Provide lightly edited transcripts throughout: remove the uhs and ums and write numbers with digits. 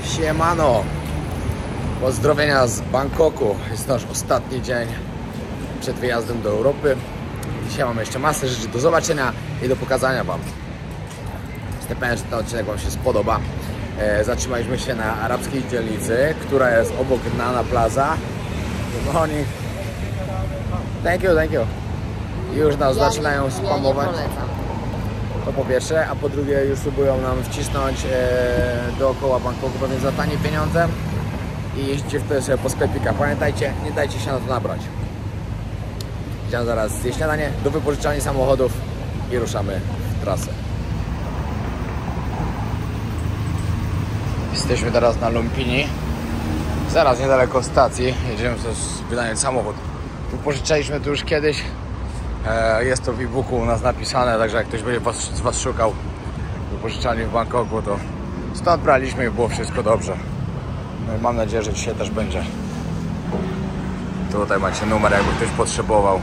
Siemano! Pozdrowienia z Bangkoku. Jest nasz ostatni dzień przed wyjazdem do Europy. Dzisiaj mamy jeszcze masę rzeczy do zobaczenia i do pokazania Wam. Jestem pewien, że ten odcinek Wam się spodoba. Zatrzymaliśmy się na arabskiej dzielnicy, która jest obok Nana Plaza. Good morning. Thank you, thank you. I już nas zaczynają spamować. To po pierwsze, a po drugie już próbują nam wcisnąć dookoła Bangkoku pewnie za tanie pieniądze i jeździcie wtedy sobie po sklepikach. Pamiętajcie, nie dajcie się na to nabrać. Idziemy zaraz zjeść śniadanie, do wypożyczalni samochodów i ruszamy w trasę. Jesteśmy teraz na Lumpini, zaraz niedaleko stacji. Jedziemy wynająć samochód. Wypożyczaliśmy tu już kiedyś. Jest to w e-booku u nas napisane, także jak ktoś będzie z Was szukał wypożyczalni w Bangkoku, to stąd braliśmy i było wszystko dobrze. No i mam nadzieję, że dzisiaj też będzie. Tutaj macie numer, jakby ktoś potrzebował.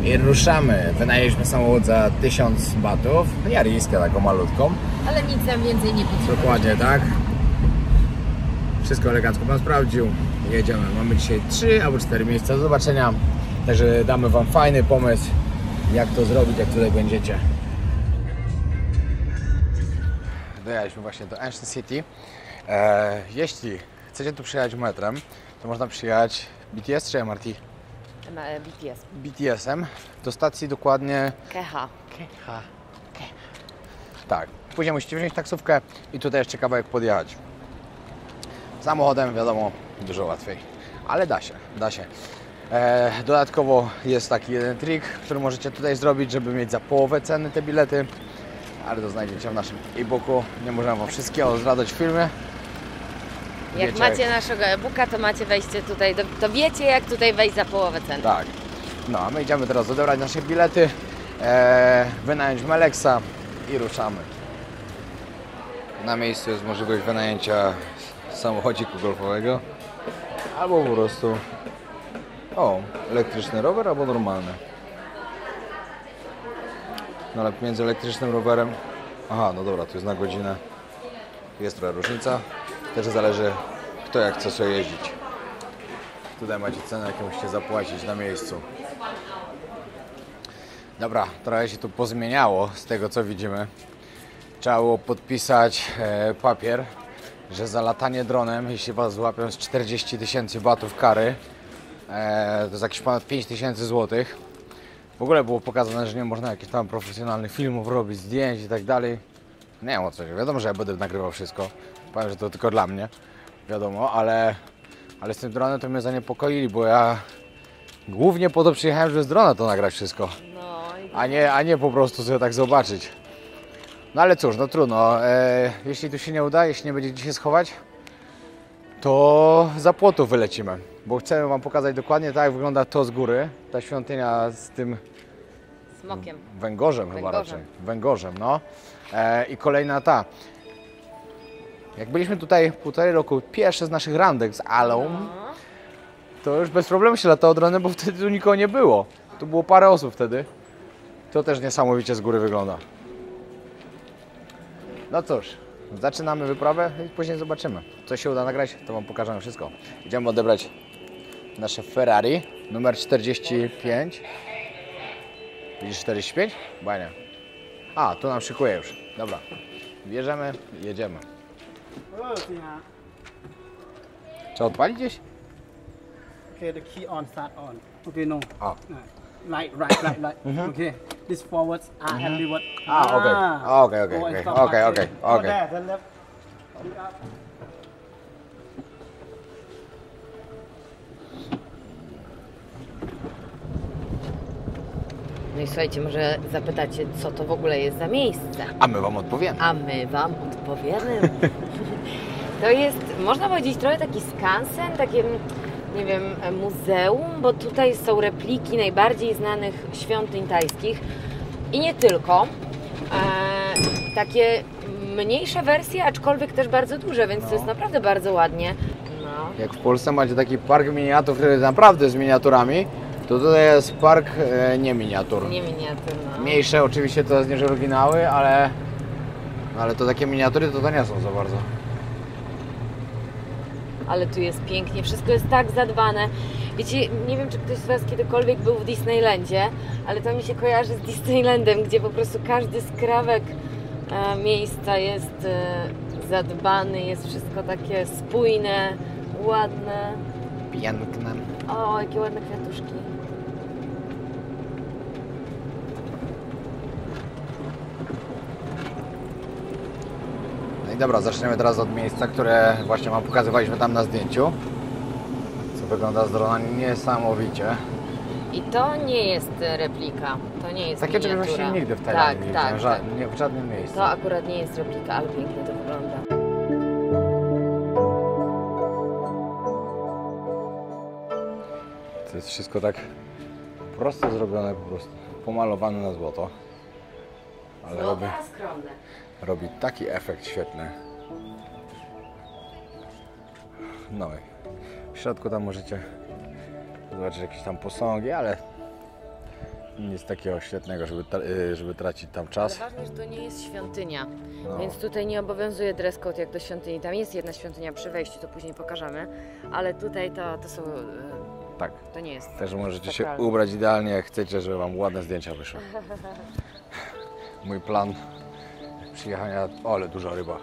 I ruszamy. Wynajęliśmy samochód za 1000 batów. Jariskę taką malutką. Ale nic nam więcej nie potrzeba. Dokładnie tak. Wszystko elegancko Pan sprawdził. Jedziemy. Mamy dzisiaj 3 albo 4 miejsca do zobaczenia. Także damy Wam fajny pomysł, jak to zrobić, jak tutaj będziecie. Dojechaliśmy właśnie do Ancient City. Jeśli chcecie tu przyjechać metrem, to można przyjechać BTS czy MRT? BTS. BTS-em do stacji dokładnie Keha. Tak. Później musicie wziąć taksówkę i tutaj jeszcze kawałek podjechać. Samochodem wiadomo dużo łatwiej, ale da się. Dodatkowo jest taki jeden trik, który możecie tutaj zrobić, żeby mieć za połowę ceny te bilety, ale to znajdziecie w naszym e-booku. Nie możemy Wam wszystkiego zdradzać w filmie. Jak macie naszego e-booka, to macie wejście tutaj, to wiecie, jak tutaj wejść za połowę ceny. Tak. No a my idziemy teraz odebrać nasze bilety, wynająć Melexa i ruszamy. Na miejscu jest możliwość wynajęcia samochodziku golfowego albo po prostu elektryczny rower albo normalny. No ale między elektrycznym rowerem, no dobra, tu jest na godzinę, jest trochę różnica, też zależy kto jak chce sobie jeździć. Tutaj macie cenę, jaką musicie zapłacić na miejscu. Dobra, trochę się tu pozmieniało z tego co widzimy. Trzeba było podpisać papier, że za latanie dronem, jeśli Was złapią z 40 000 batów kary, to jest jakieś ponad 5000 złotych. W ogóle było pokazane, że nie można jakichś tam profesjonalnych filmów robić, zdjęć i tak dalej. Nie wiem o co, wiadomo, że ja będę nagrywał wszystko. Powiem, że to tylko dla mnie, wiadomo, ale z tym dronem to mnie zaniepokoili, bo ja głównie po to przyjechałem, żeby z drona to nagrać wszystko. A nie po prostu sobie tak zobaczyć. No ale cóż, no trudno. Jeśli tu się nie uda, jeśli nie będzie się schować, to za płotu wylecimy. Bo chcemy Wam pokazać dokładnie tak, jak wygląda to z góry. Ta świątynia z tym Smokiem. Węgorzem chyba raczej. Węgorzem, no. I kolejna ta. Jak byliśmy tutaj 1,5 roku, pierwsze z naszych randek z Alą, to już bez problemu się latało dronem, bo wtedy tu nikogo nie było. Tu było parę osób wtedy. To też niesamowicie z góry wygląda. No cóż, zaczynamy wyprawę i później zobaczymy. Co się uda nagrać, to Wam pokażemy wszystko. Idziemy odebrać nasze Ferrari, numer 45. Widzisz 45? Chyba nie. Tu nam szykuje już. Dobra. Bierzemy i jedziemy. Trzeba odpalić gdzieś? Okay, the key on, start on. Okay, no. Right. Okay. This forwards and reward. Okay. There, then left. No i słuchajcie, może zapytacie, co to w ogóle jest za miejsce? A my Wam odpowiemy. To jest, można powiedzieć, trochę taki skansen, takie, nie wiem, muzeum, bo tutaj są repliki najbardziej znanych świątyń tajskich i nie tylko. Takie mniejsze wersje, aczkolwiek też bardzo duże, więc to jest naprawdę bardzo ładnie. Jak w Polsce macie taki park miniatur, który jest naprawdę z miniaturami, to tutaj jest park nie miniatur. Nie miniatur, Mniejsze oczywiście to jest niż oryginały, ale Ale to takie miniatury to nie są za bardzo. Ale tu jest pięknie, wszystko jest tak zadbane. Wiecie, nie wiem, czy ktoś z Was kiedykolwiek był w Disneylandzie, ale to mi się kojarzy z Disneylandem, gdzie po prostu każdy skrawek miejsca jest zadbany, jest wszystko takie spójne, ładne. Piękne. O, jakie ładne kwiatuszki. No i dobra, zaczniemy teraz od miejsca, które właśnie Wam pokazywaliśmy tam na zdjęciu. Co wygląda z drona niesamowicie. I to nie jest replika, to nie jest Takie czegoś miniatura. właśnie nigdy w Tajlandii nie tak, widziałem, tak. nie, w żadnym miejscu. To akurat nie jest replika, ale pięknie to wygląda. To jest wszystko tak prosto zrobione, po prostu pomalowane na złoto. Ale skromne. robi taki efekt świetny. No i w środku tam możecie zobaczyć jakieś tam posągi, ale nic takiego świetnego, żeby tracić tam czas. Ale ważne, że to nie jest świątynia, No. więc tutaj nie obowiązuje dress code jak do świątyni. Tam jest jedna świątynia przy wejściu, to później pokażemy, ale tutaj to są... Tak. To nie jest. Też możecie się sakralne. ubrać idealnie, jak chcecie, żeby Wam ładne zdjęcia wyszły. Mój plan przyjechania... O, ale duża ryba.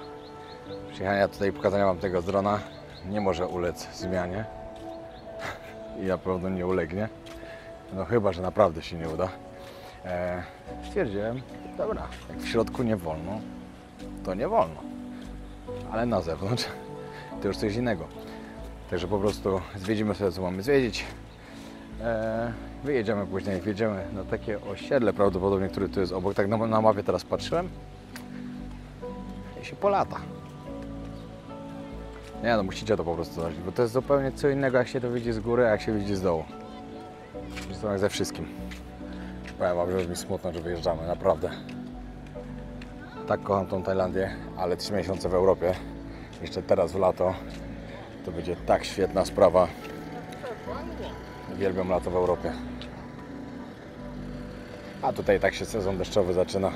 Przyjechania tutaj i pokazania Wam tego z drona nie może ulec zmianie. I na pewno nie ulegnie. No chyba, że naprawdę się nie uda. Stwierdziłem, dobra, jak w środku nie wolno, to nie wolno. Ale na zewnątrz to już coś innego. Także po prostu zwiedzimy sobie, co mamy zwiedzić. Wyjedziemy później, wjedziemy na takie osiedle prawdopodobnie, które tu jest obok. Tak na mapie teraz patrzyłem. I się polata. Nie no, musicie to po prostu zobaczyć, bo to jest zupełnie co innego, jak się to widzi z góry, a jak się widzi z dołu. Zresztą jak ze wszystkim. Powiem Wam, że już mi smutno, że wyjeżdżamy, naprawdę. Tak kocham tą Tajlandię, ale 3 miesiące w Europie, jeszcze teraz w lato, to będzie tak świetna sprawa. Uwielbiam lato w Europie. A tutaj tak się sezon deszczowy zaczyna,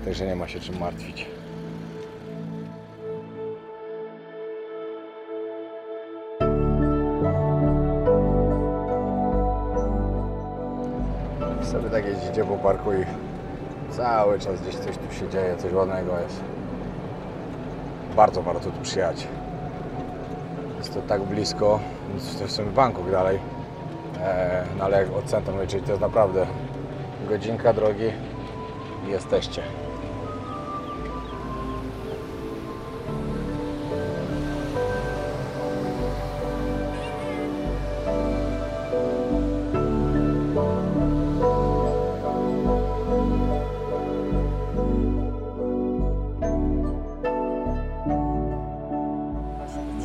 także nie ma się czym martwić. Sobie tak jeździcie po parku i cały czas gdzieś coś tu się dzieje, coś ładnego jest. Bardzo warto tu przyjechać. Jest to tak blisko, to jest w sumie Bangkok dalej, no ale jak od centrum liczyć, to jest naprawdę godzinka drogi i jesteście.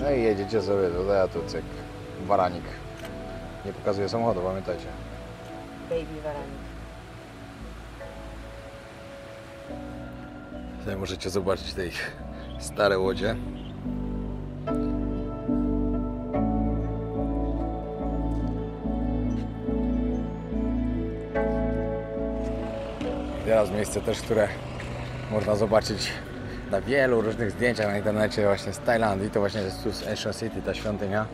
No i jedziecie sobie tutaj, a tu cyk, baranik. Nie pokazuje samochodu, pamiętajcie. Baby waranik. Tutaj możecie zobaczyć te ich stare łodzie. Teraz miejsce też, które można zobaczyć na wielu różnych zdjęciach na internecie właśnie z Tajlandii. To właśnie jest tu z Ocean City, ta świątynia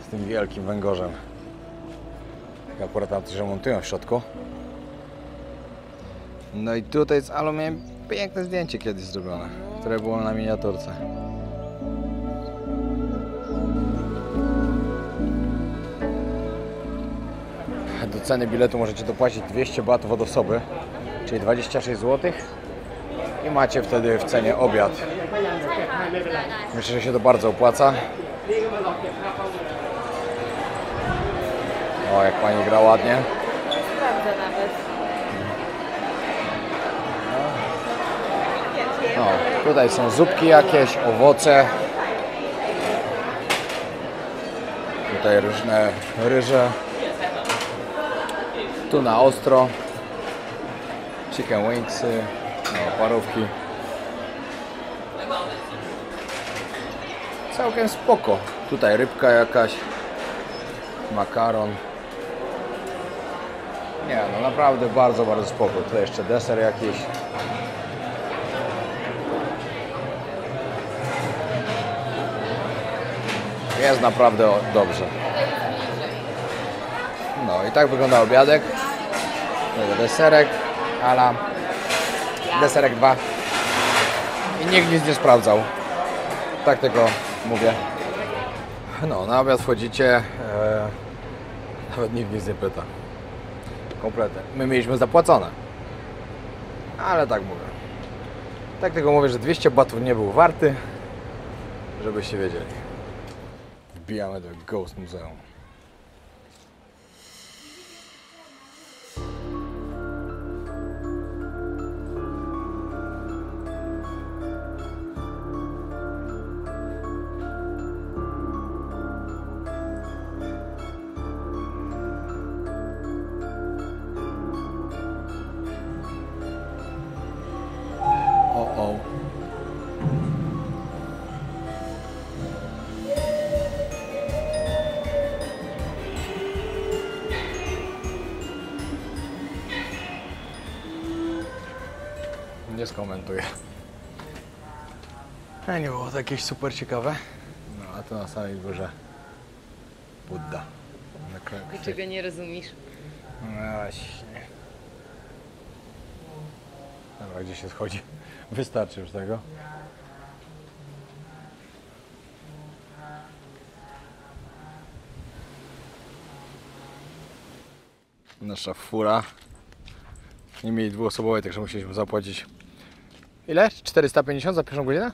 z tym wielkim węgorzem. Akurat tam coś remontują w środku. No i tutaj jest, ale miałem piękne zdjęcie kiedyś zrobione, które było na miniaturce. Do ceny biletu możecie dopłacić 200 batów od osoby, czyli 26 zł i macie wtedy w cenie obiad. Myślę, że się to bardzo opłaca. O, jak pani gra ładnie. Sprawdzę nawet. No, tutaj są zupki jakieś, owoce. Tutaj różne ryże. Tu na ostro. Chicken wingsy. No, parówki. Całkiem spoko. Tutaj rybka jakaś. Makaron. Nie, no naprawdę bardzo, bardzo spoko. Tutaj jeszcze deser jakiś. Jest naprawdę dobrze. No i tak wygląda obiadek. Deserek, ala deserek 2. I nikt nic nie sprawdzał. Tak tylko mówię. No, na obiad wchodzicie. Nawet nikt nic nie pyta. Kompletnie. My mieliśmy zapłacone. Ale tak mówię. Tak tylko mówię, że 200 batów nie był warty. Żebyście wiedzieli. Wbijamy do Ghost Muzeum. O. Nie skomentuję. A nie było to jakieś super ciekawe. No a to na samej górze Budda. Czego nie rozumiesz? No właśnie. Dobra, gdzie się schodzi? Wystarczy już tego. Nasza fura. Nie mieli dwuosobowej, także musieliśmy zapłacić. Ile? 450 za pierwszą godzinę?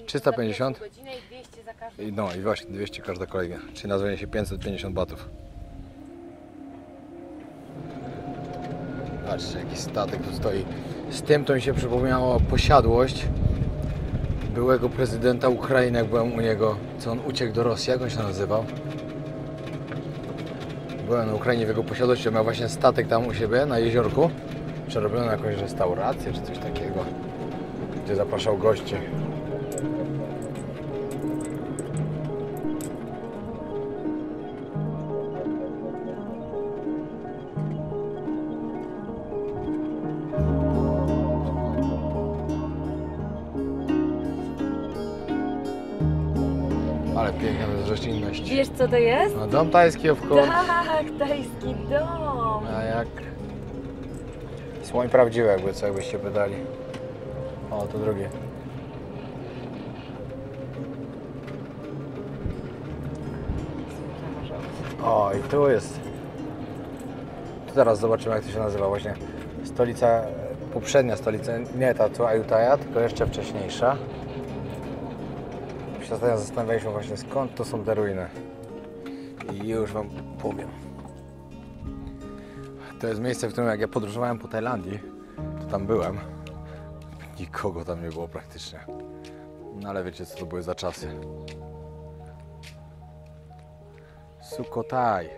350 za godzinę i 200 za każdą. No i właśnie 200 każda kolejna. Czyli nazwanie się 550 batów. Patrzcie, jaki statek tu stoi. Z tym to mi się przypomniała posiadłość byłego prezydenta Ukrainy, jak byłem u niego, co on uciekł do Rosji, jak on się nazywał? Byłem na Ukrainie w jego posiadłości, on miał właśnie statek tam u siebie na jeziorku, przerobiony na jakąś restaurację czy coś takiego, gdzie zapraszał gości. Ale piękna to jest roślinność. Wiesz co to jest? No, dom tajski of course. Tak, tajski dom. A jak? Słoń prawdziwy, jakby co, jakbyście pytali. O, to drugie. O, i tu jest. Tu teraz zobaczymy, jak to się nazywa właśnie. Stolica, poprzednia stolica, nie ta tu Ayutthaya, tylko jeszcze wcześniejsza. Się ostatnio zastanawialiśmy właśnie, skąd to są te ruiny. I już wam powiem. To jest miejsce, w którym jak ja podróżowałem po Tajlandii, to tam byłem. Nikogo tam nie było praktycznie. No ale wiecie, co to były za czasy. Sukhothai.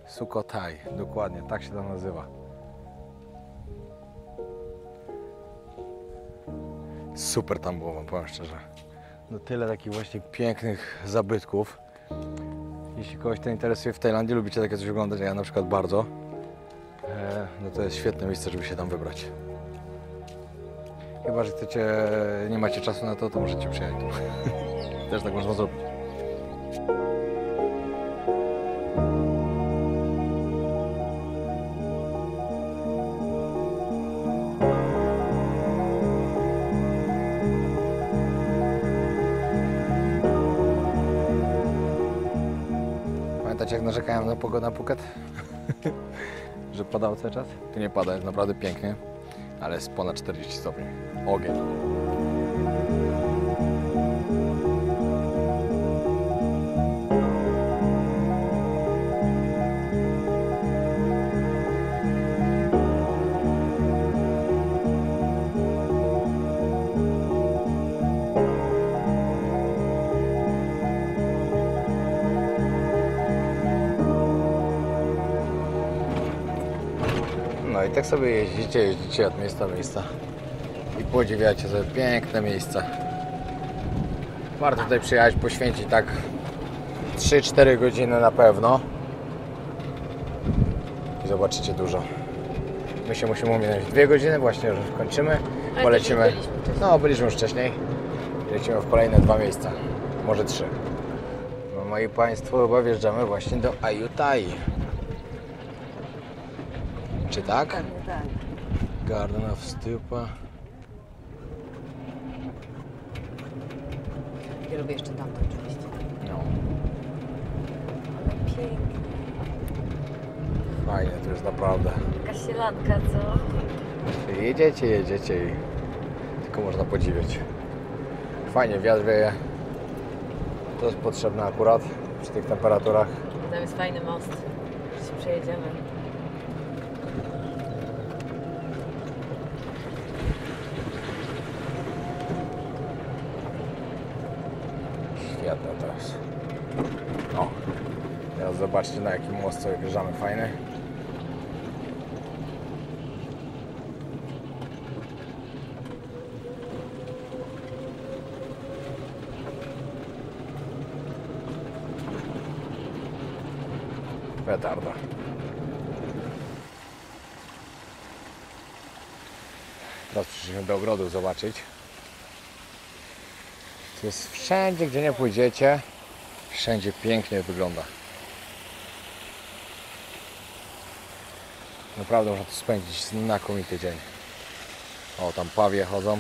Sukhothai, dokładnie, tak się to nazywa. Super tam było, wam powiem szczerze. No tyle takich właśnie pięknych zabytków. Jeśli kogoś to interesuje w Tajlandii, lubicie takie coś oglądać, a ja na przykład bardzo, no to jest świetne miejsce, żeby się tam wybrać. Chyba że chcecie, nie macie czasu na to, to możecie przyjechać tu. Też tak można zrobić. Pamiętacie, jak narzekałem na pogodę na Phuket? Że padało cały czas? Tu nie pada, jest naprawdę pięknie, ale jest ponad 40 stopni. Ogień. No i tak sobie jeździcie od miejsca do miejsca i podziwiacie sobie piękne miejsca. Warto tutaj przyjechać, poświęcić tak 3-4 godziny na pewno i zobaczycie dużo. My się musimy ominąć 2 godziny, właśnie już kończymy, polecimy. No, byliśmy już wcześniej, lecimy w kolejne 2 miejsca, może 3. No moi Państwo, chyba wjeżdżamy właśnie do Ayutthaya. Czy tak? Tak. Garden of Stupa. Ja lubię jeszcze tamto oczywiście. No. Ale pięknie. Fajnie, to jest naprawdę. Taka sielanka, co? Jedziecie i tylko można podziwiać. Fajnie, wiatr wieje. To jest potrzebne akurat przy tych temperaturach. Tam jest fajny most, że się przejedziemy. Świetne to jest. O, teraz zobaczcie, na jakim most sobie wjeżdżamy. Fajny. Petarda. Teraz przyszliśmy do ogrodów zobaczyć. To jest wszędzie, gdzie nie pójdziecie, wszędzie pięknie wygląda. Naprawdę można tu spędzić znakomity dzień. O, tam pawie chodzą.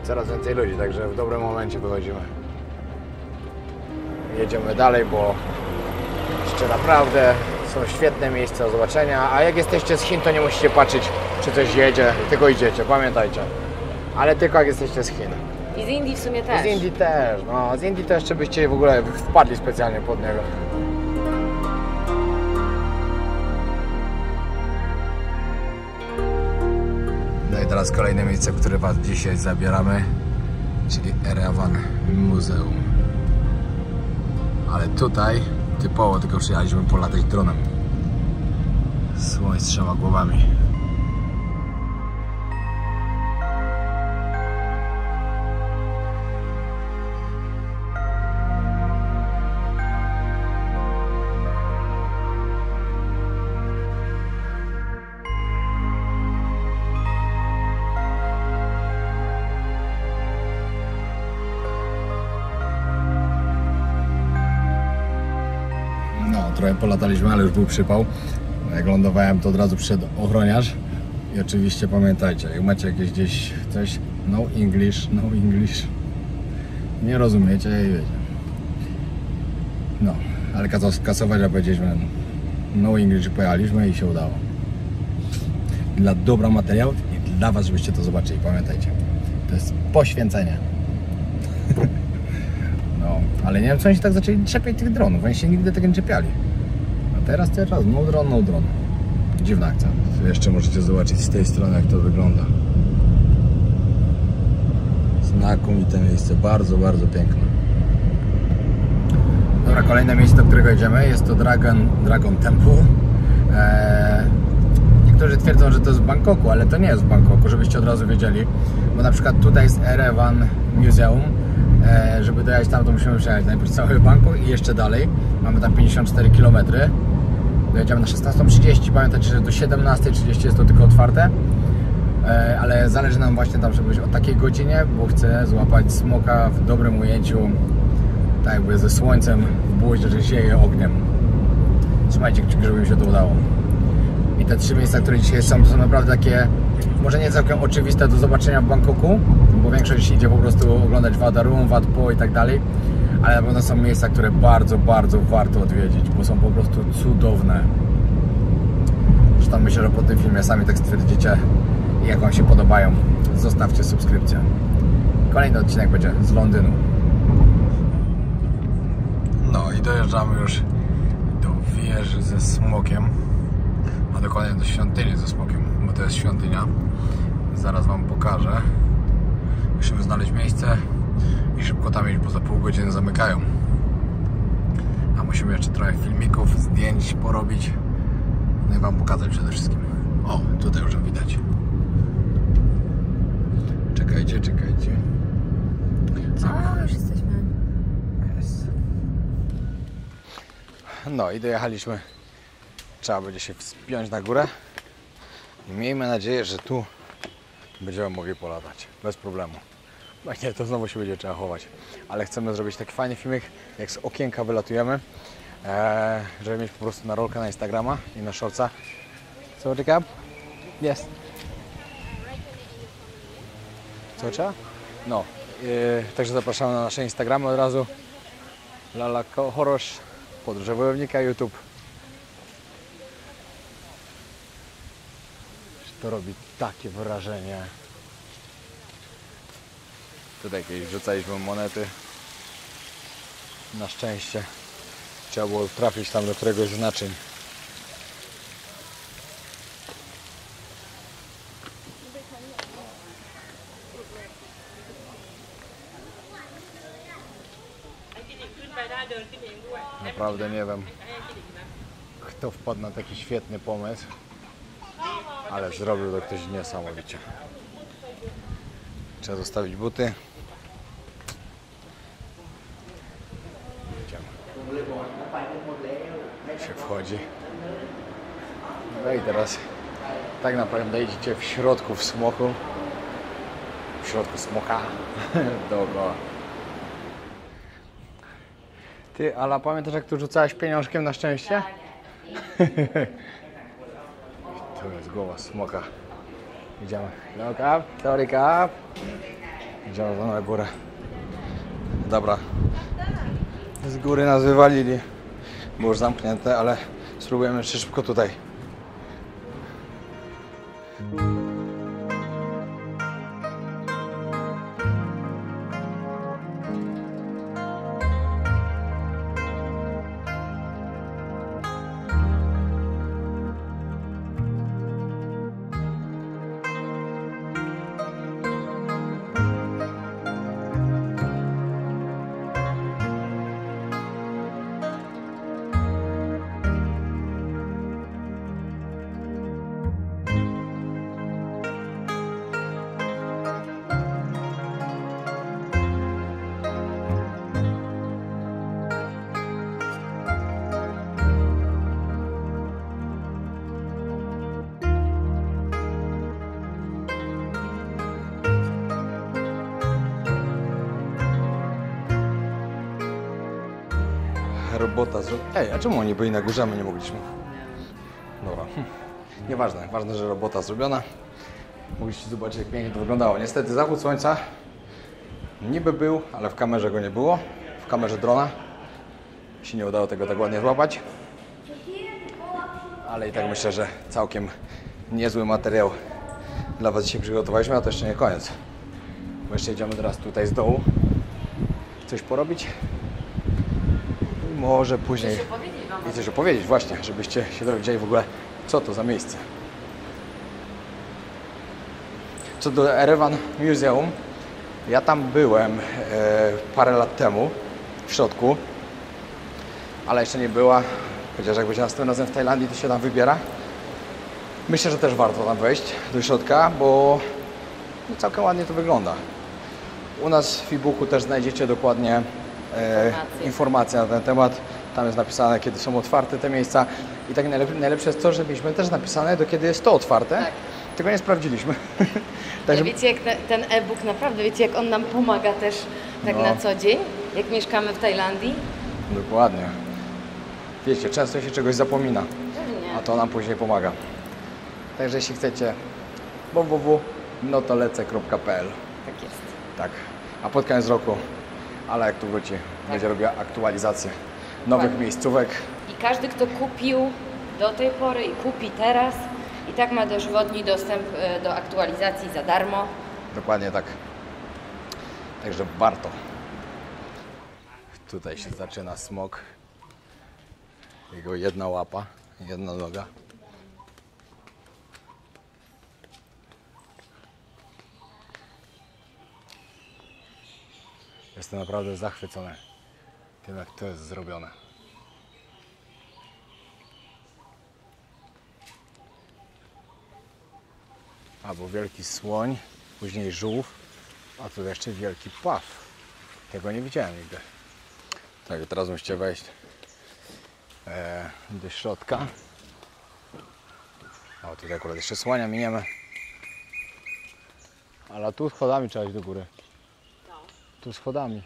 Coraz więcej ludzi, także w dobrym momencie wychodzimy. Jedziemy dalej, bo jeszcze naprawdę są świetne miejsca do zobaczenia, a jak jesteście z Chin, to nie musicie patrzeć, czy coś jedzie, tylko idziecie, pamiętajcie. Ale tylko jak jesteście z Chin. I z Indii w sumie też. Z Indii też, no z Indii to jeszcze byście w ogóle wpadli specjalnie pod niego. No i teraz kolejne miejsce, w które Was dzisiaj zabieramy, czyli Erevan Muzeum. Ale tutaj typowo tylko przyjechaliśmy polatać dronem. Słoń z 3 głowami. Trochę polataliśmy, ale już był przypał. Jak lądowałem, to od razu przyszedł ochroniarz. I oczywiście pamiętajcie, jak macie jakieś gdzieś coś, no English, nie rozumiecie i wiecie. No, ale kazał skasować, a powiedzieliśmy no English, pojechaliśmy i się udało. Dla dobra materiału i dla Was, żebyście to zobaczyli, pamiętajcie. To jest poświęcenie. No, ale nie wiem, co oni się tak zaczęli czepiać tych dronów, oni się nigdy tego nie czepiali. A teraz, no dron. Dziwna akcja. Tu jeszcze możecie zobaczyć z tej strony, jak to wygląda. Znakomite miejsce, bardzo, bardzo piękne. Dobra, kolejne miejsce, do którego jedziemy, jest to Dragon Temple. Niektórzy twierdzą, że to jest w Bangkoku, ale to nie jest w Bangkoku, żebyście od razu wiedzieli. Bo na przykład tutaj jest Erevan Museum. Żeby dojechać tam, to musimy przejechać najpierw cały Bangkok i jeszcze dalej. Mamy tam 54 km. Dojedziemy na 16:30. Pamiętajcie, że do 17:30 jest to tylko otwarte. Ale zależy nam właśnie tam, żeby być o takiej godzinie, bo chcę złapać smoka w dobrym ujęciu. Tak jakby ze słońcem w buzi, że zieje ogniem. Trzymajcie kciuki, żeby mi się to udało. I te 3 miejsca, które dzisiaj są, to są naprawdę takie, może nie całkiem oczywiste do zobaczenia w Bangkoku, bo większość idzie po prostu oglądać Wat Arun, Wat Po i tak dalej, ale na pewno są miejsca, które bardzo, bardzo warto odwiedzić, bo są po prostu cudowne. Zresztą myślę, że po tym filmie sami tak stwierdzicie, jak Wam się podobają. Zostawcie subskrypcję. Kolejny odcinek będzie z Londynu. No i dojeżdżamy już do wieży ze smokiem, a dokładnie do świątyni ze smokiem, bo to jest świątynia. Zaraz wam pokażę. Musimy znaleźć miejsce i szybko tam iść, bo za pół godziny zamykają. A musimy jeszcze trochę filmików, zdjęć porobić. No i wam pokazać przede wszystkim. O, tutaj już widać. Czekajcie. O, już jesteśmy. Jest. No i dojechaliśmy. Trzeba będzie się wspiąć na górę. I miejmy nadzieję, że tu będziemy mogli polatać. Bez problemu. No nie, to znowu się będzie trzeba chować. Ale chcemy zrobić taki fajny filmik, jak z okienka wylatujemy. Żeby mieć po prostu na rolkę na Instagrama i na shortsa. Co czeka? Jest. Co trzeba? No. Także zapraszamy na nasze Instagramy od razu. Lala Chorosz, Podróże Wojownika, YouTube. To robi takie wrażenie. Tutaj kiedyś wrzucaliśmy monety. Na szczęście trzeba było trafić tam do któregoś z naczyń. Naprawdę nie wiem, kto wpadł na taki świetny pomysł, ale zrobił to ktoś niesamowicie. Trzeba zostawić buty. Idziemy. Się wchodzi. No i teraz tak naprawdę idziecie w środku w smoku. W środku smoka dookoła. Ty, Ala, pamiętasz jak tu rzucałeś pieniążkiem na szczęście? To jest głowa smoka. Idziemy. Look up, look up. Idziemy na górę. Dobra. Z góry nas wywalili. Było już zamknięte, ale spróbujemy jeszcze szybko tutaj. Robota zrobiona. Ej, a czemu oni byli na górze, a my nie mogliśmy? Dobra. Nieważne. Ważne, że robota zrobiona. Mogliście zobaczyć, jak pięknie to wyglądało. Niestety zachód słońca niby był, ale w kamerze go nie było. W kamerze drona się nie udało tego tak ładnie złapać. Ale i tak myślę, że całkiem niezły materiał dla Was dzisiaj przygotowaliśmy, a to jeszcze nie koniec. Bo jeszcze idziemy teraz tutaj z dołu coś porobić. Może później i coś opowiedzieć właśnie, żebyście się dowiedzieli w ogóle, co to za miejsce. Co do Erevan Museum, ja tam byłem parę lat temu w środku, ale jeszcze nie była, chociaż jak będzie następnym razem w Tajlandii, to się tam wybiera. Myślę, że też warto tam wejść do środka, bo całkiem ładnie to wygląda. U nas w e-booku też znajdziecie dokładnie informacje na ten temat. Tam jest napisane, kiedy są otwarte te miejsca. I tak najlepsze jest to, że mieliśmy też napisane, do kiedy jest to otwarte. Tak. Tego nie sprawdziliśmy. Także... Wiecie, jak ten e-book naprawdę, wiecie, jak on nam pomaga też tak na co dzień, jak mieszkamy w Tajlandii? Dokładnie. Wiecie, często się czegoś zapomina, a to nam później pomaga. Także jeśli chcecie, www.notolecę.pl. Tak jest. Tak. A pod koniec roku, ale jak tu wróci, będzie robiła aktualizację nowych miejscówek. I każdy, kto kupił do tej pory i kupi teraz, i tak ma dożywotni dostęp do aktualizacji za darmo. Dokładnie tak. Także warto. Tutaj się zaczyna smok. Jego jedna łapa, jedna noga. Jestem naprawdę zachwycony tym, jak to jest zrobione. Albo wielki słoń, później żółw, a tu jeszcze wielki pław. Tego nie widziałem nigdy. Tak, teraz musicie wejść do środka. O, tutaj akurat jeszcze słonia miniemy. Ale tu schodami trzeba iść do góry. Tu schodami.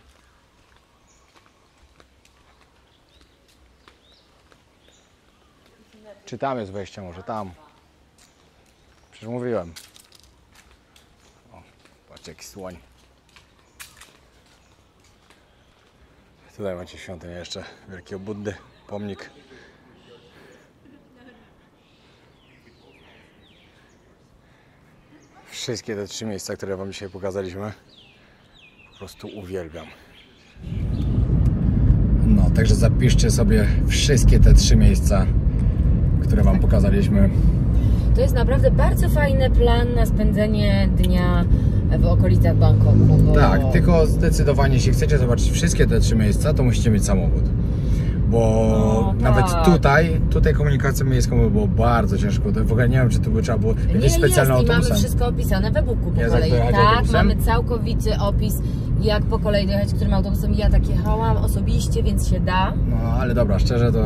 Czy tam jest wejście może? Tam. Przecież mówiłem. O, patrzcie jaki słoń. Tutaj macie świątynię jeszcze wielkiego Buddy, pomnik. Wszystkie te 3 miejsca, które wam dzisiaj pokazaliśmy, po prostu uwielbiam. No, także zapiszcie sobie wszystkie te 3 miejsca, które wam pokazaliśmy. To jest naprawdę bardzo fajny plan na spędzenie dnia w okolicach Bangkoku. Bo... Tak, tylko zdecydowanie, jeśli chcecie zobaczyć wszystkie te 3 miejsca, to musicie mieć samochód. Bo nawet tutaj komunikacją miejską było bardzo ciężko. W ogóle nie wiem, czy to by trzeba było jakieś specjalne autobusem. Mamy wszystko opisane w e-booku po kolei. Tak, autobusem? Mamy całkowity opis, jak po kolei dojechać, którym autobusem. Ja tak jechałam osobiście, więc się da. No, ale dobra, szczerze to...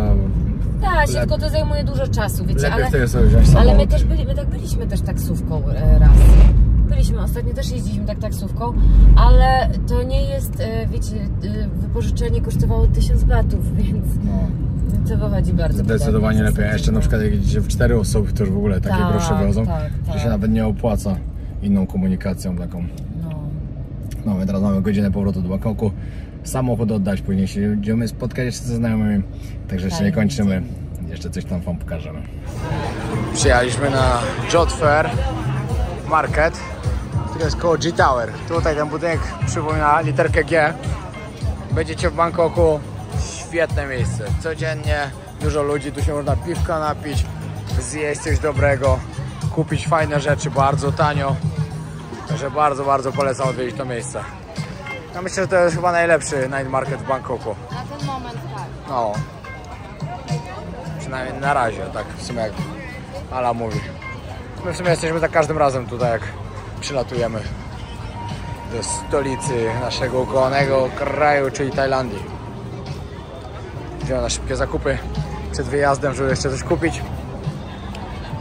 Da się, tylko to zajmuje dużo czasu, wiecie, lepiej sobie wziąć samochód. Ale my też byliśmy też taksówką raz. Byliśmy ostatnio, też jeździliśmy tak taksówką, ale to nie jest, wiecie, wypożyczenie kosztowało 1000 batów, więc to wychodzi bardzo zdecydowanie lepiej. A jeszcze na przykład jak jedziecie w 4 osoby, to już w ogóle takie grosze wychodzą, że się nawet nie opłaca inną komunikacją taką. No, my teraz mamy godzinę powrotu do Bangkoku. Samochód oddać, później się będziemy spotkać jeszcze ze znajomymi, także jeszcze nie kończymy. Jeszcze coś tam wam pokażemy. Przyjechaliśmy na Jot Fair Market, który jest koło G-Tower. Tutaj ten budynek przypomina literkę G. Będziecie w Bangkoku, świetne miejsce. Codziennie dużo ludzi, tu się można piwka napić, zjeść coś dobrego, kupić fajne rzeczy bardzo tanio. Także bardzo, bardzo polecam odwiedzić to miejsce. Ja myślę, że to jest chyba najlepszy night market w Bangkoku. Na ten moment tak. No. Przynajmniej na razie, tak w sumie jak Ala mówi. My w sumie jesteśmy tak każdym razem tutaj, jak przylatujemy do stolicy naszego ukochanego kraju, czyli Tajlandii. Idziemy na szybkie zakupy przed wyjazdem, żeby jeszcze coś kupić,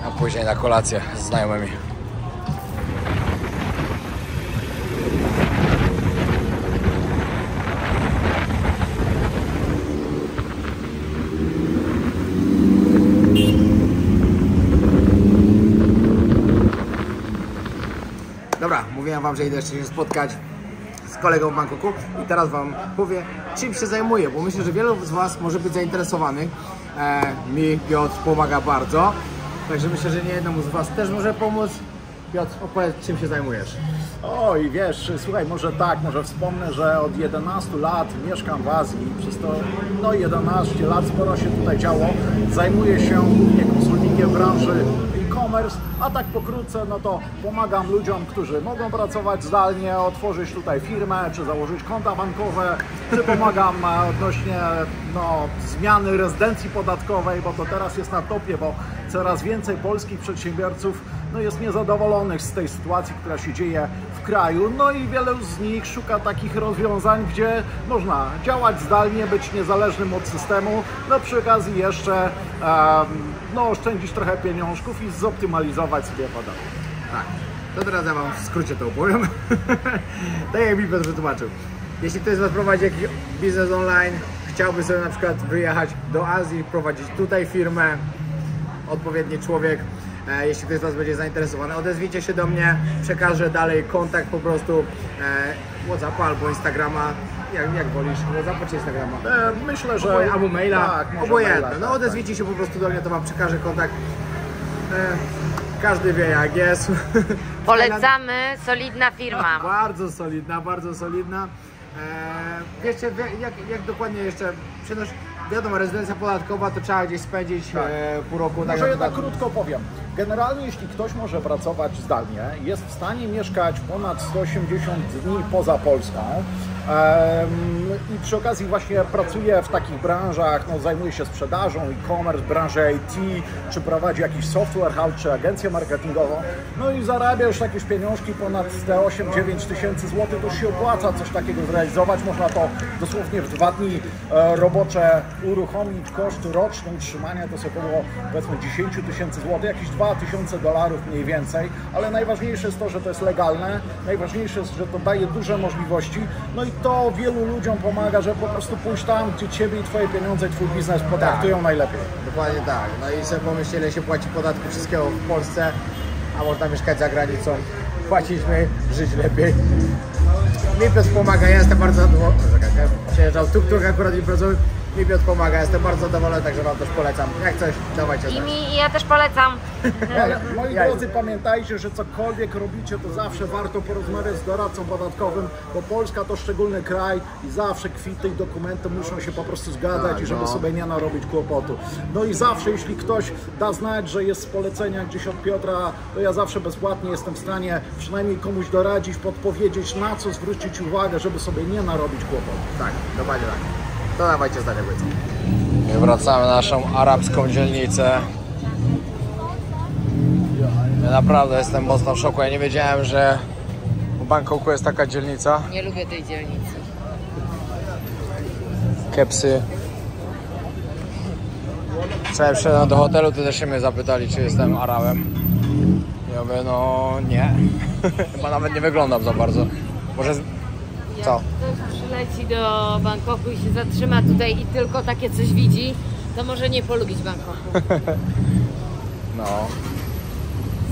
a później na kolację z znajomymi. Dobra, mówiłem wam, że idę jeszcze się spotkać z kolegą w Bangkoku i teraz wam powiem, czym się zajmuję, bo myślę, że wielu z was może być zainteresowanych. Mi Piotr pomaga bardzo, także myślę, że nie jednemu z was też może pomóc. Piotr, opowiedz, czym się zajmujesz. Oj, wiesz, słuchaj, może wspomnę, że od 11 lat mieszkam w Azji. Przez to 11 lat sporo się tutaj działo. Zajmuję się głównie konsultingiem w branży e-commerce, a tak pokrótce, no to pomagam ludziom, którzy mogą pracować zdalnie, otworzyć tutaj firmę, czy założyć konta bankowe, czy pomagam odnośnie zmiany rezydencji podatkowej, bo to teraz jest na topie, bo coraz więcej polskich przedsiębiorców jest niezadowolonych z tej sytuacji, która się dzieje w kraju, no i wiele z nich szuka takich rozwiązań, gdzie można działać zdalnie, być niezależnym od systemu, no przy okazji jeszcze oszczędzić trochę pieniążków i zoptymalizować sobie podatek. Tak, to teraz ja wam w skrócie to opowiem. Tak jak mi Piotr wytłumaczył. Jeśli ktoś z was prowadzi jakiś biznes online, chciałby sobie na przykład wyjechać do Azji, prowadzić tutaj firmę, odpowiedni człowiek, jeśli ktoś z was będzie zainteresowany, odezwijcie się do mnie, przekażę dalej kontakt po prostu WhatsAppa albo Instagrama, jak wolisz, WhatsAppa czy Instagrama? Myślę, że... Albo maila, tak, obojętne. maila, No odezwijcie się po prostu do mnie, to wam przekażę kontakt. W każdy wie jak jest. Polecamy, solidna firma. Bardzo solidna, bardzo solidna. Wiecie, jak dokładnie jeszcze przynosz, wiadomo, rezydencja podatkowa to trzeba gdzieś spędzić pół roku. Może ja tak krótko powiem. Generalnie jeśli ktoś może pracować zdalnie, jest w stanie mieszkać ponad 180 dni poza Polską i przy okazji właśnie pracuje w takich branżach, no, zajmuje się sprzedażą, e-commerce, branży IT, czy prowadzi jakiś software house, czy agencję marketingową, no i zarabia już jakieś pieniążki ponad te 8-9 tysięcy złotych, to już się opłaca coś takiego zrealizować. Można to dosłownie w 2 dni robocze uruchomić. Koszt roczny utrzymania to jest około, powiedzmy, 10 tysięcy złotych, jakieś $2000 mniej więcej, ale najważniejsze jest to, że to jest legalne, najważniejsze jest, że to daje duże możliwości, no i to wielu ludziom pomaga, że po prostu pójść tam, gdzie Ciebie i Twoje pieniądze i Twój biznes potraktują najlepiej. Dokładnie tak. No i sobie pomyśl, ile się płaci podatku wszystkiego w Polsce, a można mieszkać za granicą, płacić mniej, żyć lepiej. Mi Piotr pomaga, ja jestem bardzo zadowolony. Przejeżdżał tuk-tuk akurat imprezowy. Mi Piotr pomaga, jestem bardzo zadowolony, także Wam też polecam. Jak coś, dawajcie znać. I ja też polecam. Moi drodzy, pamiętajcie, że cokolwiek robicie, to zawsze warto porozmawiać z doradcą podatkowym, bo Polska to szczególny kraj i zawsze kwity i dokumenty muszą się po prostu zgadzać i żeby sobie nie narobić kłopotu. No i zawsze, jeśli ktoś da znać, że jest z polecenia gdzieś od Piotra, to ja zawsze bezpłatnie jestem w stanie przynajmniej komuś doradzić, podpowiedzieć, na co zwrócić uwagę, żeby sobie nie narobić kłopotu. Tak, dokładnie tak. To dawajcie zdanie łycy. Wracamy na naszą arabską dzielnicę. Ja naprawdę jestem mocno w szoku. Ja nie wiedziałem, że w Bangkoku jest taka dzielnica. Nie lubię tej dzielnicy. Kepsy. Wczoraj wszedłem do hotelu, to też się mnie zapytali, czy jestem Arabem. Ja mówię, no nie. Chyba nawet nie wyglądam za bardzo. Może... Co? Ktoś przyleci do Bangkoku i się zatrzyma tutaj i tylko takie coś widzi, to może nie polubić Bangkoku. No.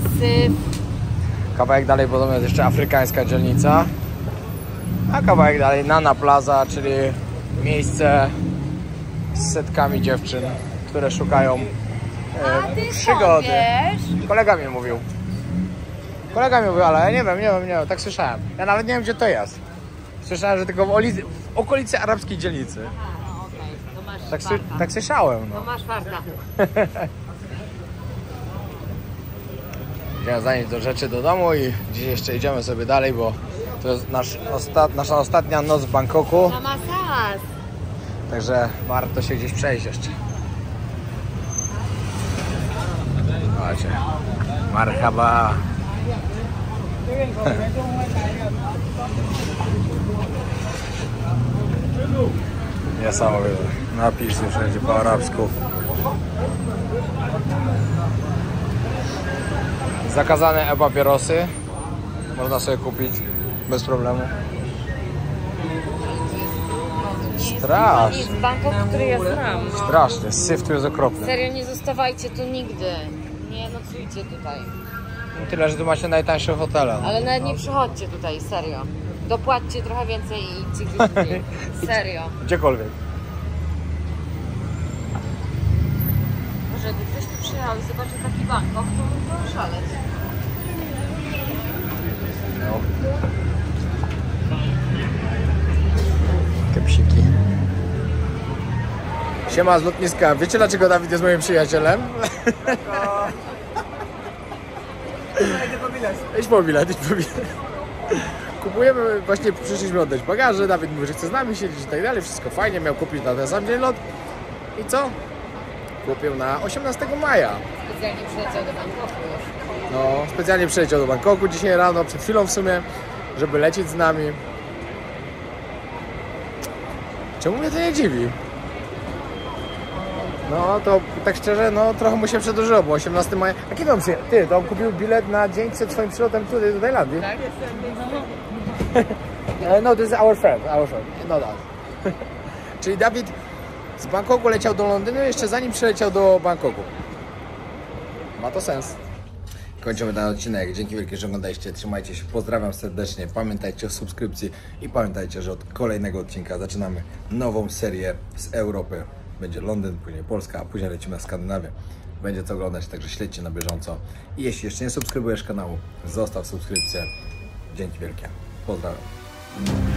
Syf. Kawałek dalej podobno jest jeszcze afrykańska dzielnica. A kawałek dalej Nana Plaza, czyli miejsce z setkami dziewczyn, które szukają przygody. Kolega mi mówił. Ale ja nie wiem, tak słyszałem. Ja nawet nie wiem, gdzie to jest. Słyszałem, że tylko w okolicy arabskiej dzielnicy. Aha, no okej, to masz farta. Tak słyszałem. No. To masz farta. Idziemy zanieść do rzeczy do domu i dziś jeszcze idziemy sobie dalej, bo to jest nasza ostatnia noc w Bangkoku. Mama sas. Także warto się gdzieś przejść jeszcze. Chodźcie. Marhaba. Niesamowite. Napisy wszędzie po arabsku. Zakazane e-papierosy. Można sobie kupić bez problemu. Strasznie. Jest Bangkok, który ja znam. Strasznie. Syf tu jest okropny. Serio, nie zostawajcie tu nigdy. Nie nocujcie tutaj. Tyle, że tu macie najtańsze hotele. Ale nawet nie przychodźcie tutaj, serio. Dopłaćcie trochę więcej i idźcie gdzieś indziej. Serio. Gdziekolwiek. Może jakby ktoś tu przyjechał i zobaczył taki Bangkok, to mógł szaleć. No. Kepsiki. Siema z lotniska. Wiecie, dlaczego Dawid jest moim przyjacielem? Idź po bilet. Kupujemy, właśnie przyszliśmy oddać bagaże, Dawid mówi, że chce z nami siedzieć i tak dalej, wszystko fajnie, miał kupić na ten sam dzień lot. I co? Kupił na 18 maja. Specjalnie przyleciał do Bangkoku już. No, specjalnie przyleciał do Bangkoku dzisiaj rano, przed chwilą w sumie, żeby lecieć z nami. Czemu mnie to nie dziwi? No to tak szczerze, no trochę mu się przedłużyło, bo 18 maja... A kiedy on przyjechał? Ty, to on kupił bilet na dzień przed swoim przylotem tutaj do Tajlandii? Tak? No, this is our friend, not us. Czyli Dawid z Bangkoku leciał do Londynu jeszcze zanim przyleciał do Bangkoku. Ma to sens. Kończymy ten odcinek. Dzięki wielkie, że oglądaliście. Trzymajcie się. Pozdrawiam serdecznie. Pamiętajcie o subskrypcji i pamiętajcie, że od kolejnego odcinka zaczynamy nową serię z Europy. Będzie Londyn, później Polska, a później lecimy na Skandynawię. będzie co oglądać, także śledźcie na bieżąco. I jeśli jeszcze nie subskrybujesz kanału, zostaw subskrypcję. Dzięki wielkie. Pozdrawiam.